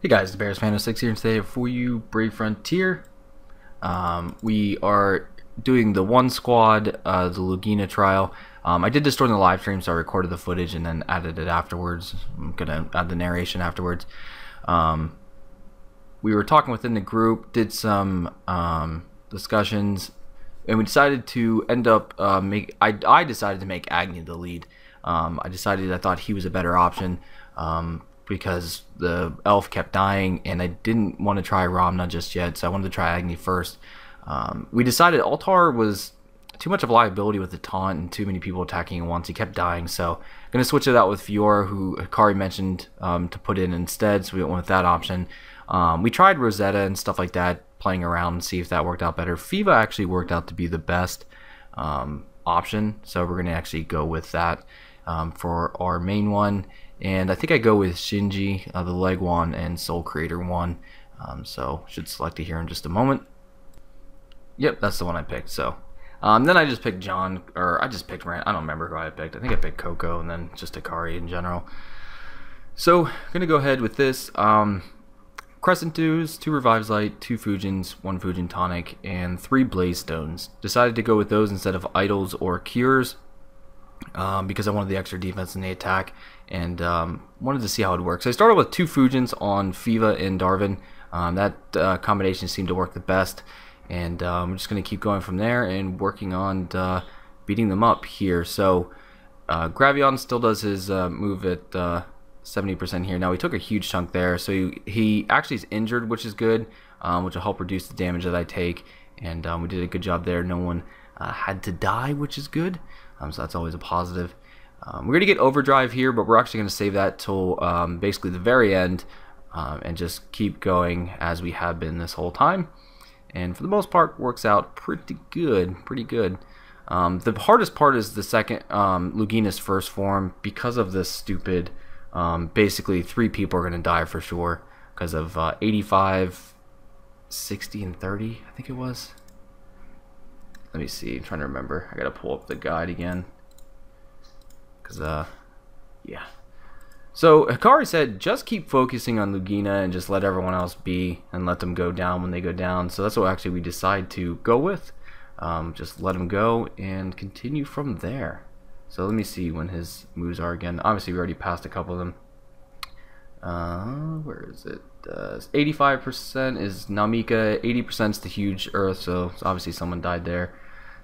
Hey guys, the Bears Fan 06 here, and today for you, Brave Frontier. We are doing the one squad, the Lugina Trial. I did this during the live stream, so I recorded the footage and then added it afterwards. I'm gonna add the narration afterwards. We were talking within the group, did some discussions, and we decided to end up I decided to make Agni the lead. I thought he was a better option. Because the elf kept dying and I didn't want to try Ramna just yet, so I wanted to try Agni first. We decided Altar was too much of a liability with the taunt and too many people attacking at once. He kept dying, so I'm going to switch it out with Fiora, who Hikari mentioned to put in instead, so we went with that option. We tried Rosetta and stuff like that, playing around and see if that worked out better. Fiva actually worked out to be the best option, so we're going to actually go with that for our main one. And I think I go with Shinji, the Leg one, and Soul Creator one. So should select it here in just a moment. Yep, that's the one I picked. So then I just picked John, or I just picked Rand. I don't remember who I picked. I think I picked Coco and then just Hikari in general. So I'm gonna go ahead with this. Crescent Dews, 2 Revives Light, 2 Fujins, 1 Fujin Tonic, and 3 Blaze Stones. Decided to go with those instead of Idols or Cures. Because I wanted the extra defense in the attack and wanted to see how it works. So I started with 2 Fujins on Fiva and Darvin. That combination seemed to work the best, and I'm just going to keep going from there and working on beating them up here. So Gravion still does his move at 70% here. Now he took a huge chunk there, so he actually is injured, which is good, which will help reduce the damage that I take, and we did a good job there. No one had to die, which is good. So that's always a positive. We're going to get Overdrive here, but we're actually going to save that till basically the very end and just keep going as we have been this whole time. And for the most part, works out pretty good. The hardest part is the second Lugina's first form, because of this stupid, basically 3 people are going to die for sure because of 85, 60, and 30, I think it was. Let me see, I'm trying to remember. I gotta pull up the guide again. Cause yeah. So Hikari said just keep focusing on Lugina and just let everyone else be and let them go down when they go down. So that's what actually we decide to go with. Just let them go and continue from there. So let me see when his moves are again. Obviously we already passed a couple of them. Where is it? 85% is Namika, 80% is the huge earth, so obviously someone died there.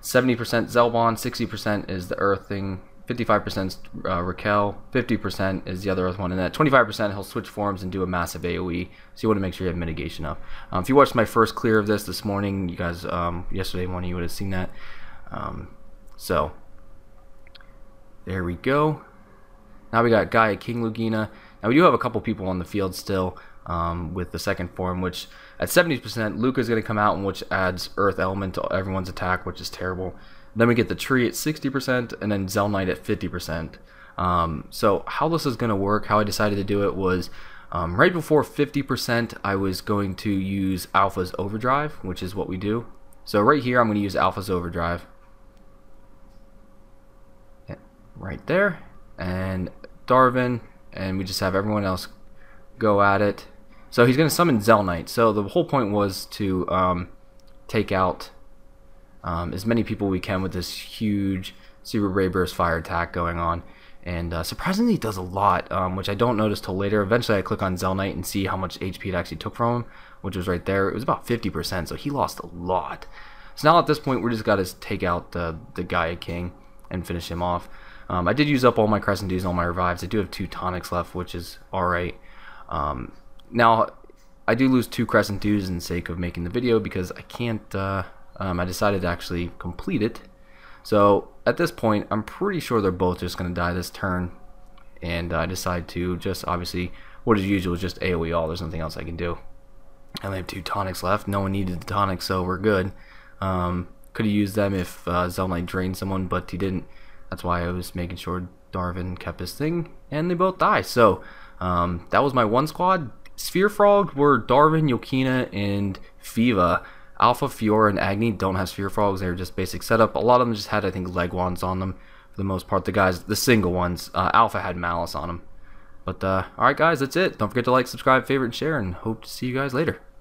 70% Zelbon, 60% is the earth thing, 55% is Raquel, 50% is the other earth one, and at 25% he'll switch forms and do a massive AoE, so you want to make sure you have mitigation up. If you watched my first clear of this morning, you guys, yesterday morning, you would have seen that. So, there we go. Now we got Gaia King Lugina. Now we do have a couple people on the field still with the second form, which at 70% Luca's going to come out, and which adds Earth Element to everyone's attack, which is terrible. Then we get the Tree at 60% and then Zel Knight at 50%. So how this is going to work, how I decided to do it was right before 50% I was going to use Alpha's Overdrive, which is what we do. So right here I'm going to use Alpha's Overdrive. Yeah, right there. And Darvin, and we just have everyone else go at it. So he's going to summon Zel Knight. So the whole point was to take out as many people we can with this huge Super Ray Burst fire attack going on. And surprisingly, it does a lot, which I don't notice till later. Eventually, I click on Zel Knight and see how much HP it actually took from him, which was right there. It was about 50%, so he lost a lot. So now at this point, we just got to take out the Gaia King and finish him off. I did use up all my Crescent Dews and all my revives. I do have 2 tonics left, which is alright. Now, I do lose 2 Crescent Dews in the sake of making the video because I can't, I decided to actually complete it. So, at this point, I'm pretty sure they're both just going to die this turn. And I decide to just, obviously, what is usual is just AoE all. There's nothing else I can do. I only have 2 tonics left. No one needed the tonics, so we're good. Could have used them if Zel Knight drained someone, but he didn't. That's why I was making sure Darvin kept his thing, and they both die. So, that was my one squad. Sphere Frog were Darvin, Yokina, and Fiva. Alpha, Fiora, and Agni don't have Sphere Frogs. They're just basic setup. A lot of them just had, I think, leg wands on them for the most part. The guys, the single ones. Alpha had Malice on them. But alright guys, that's it. Don't forget to like, subscribe, favorite, and share, and hope to see you guys later.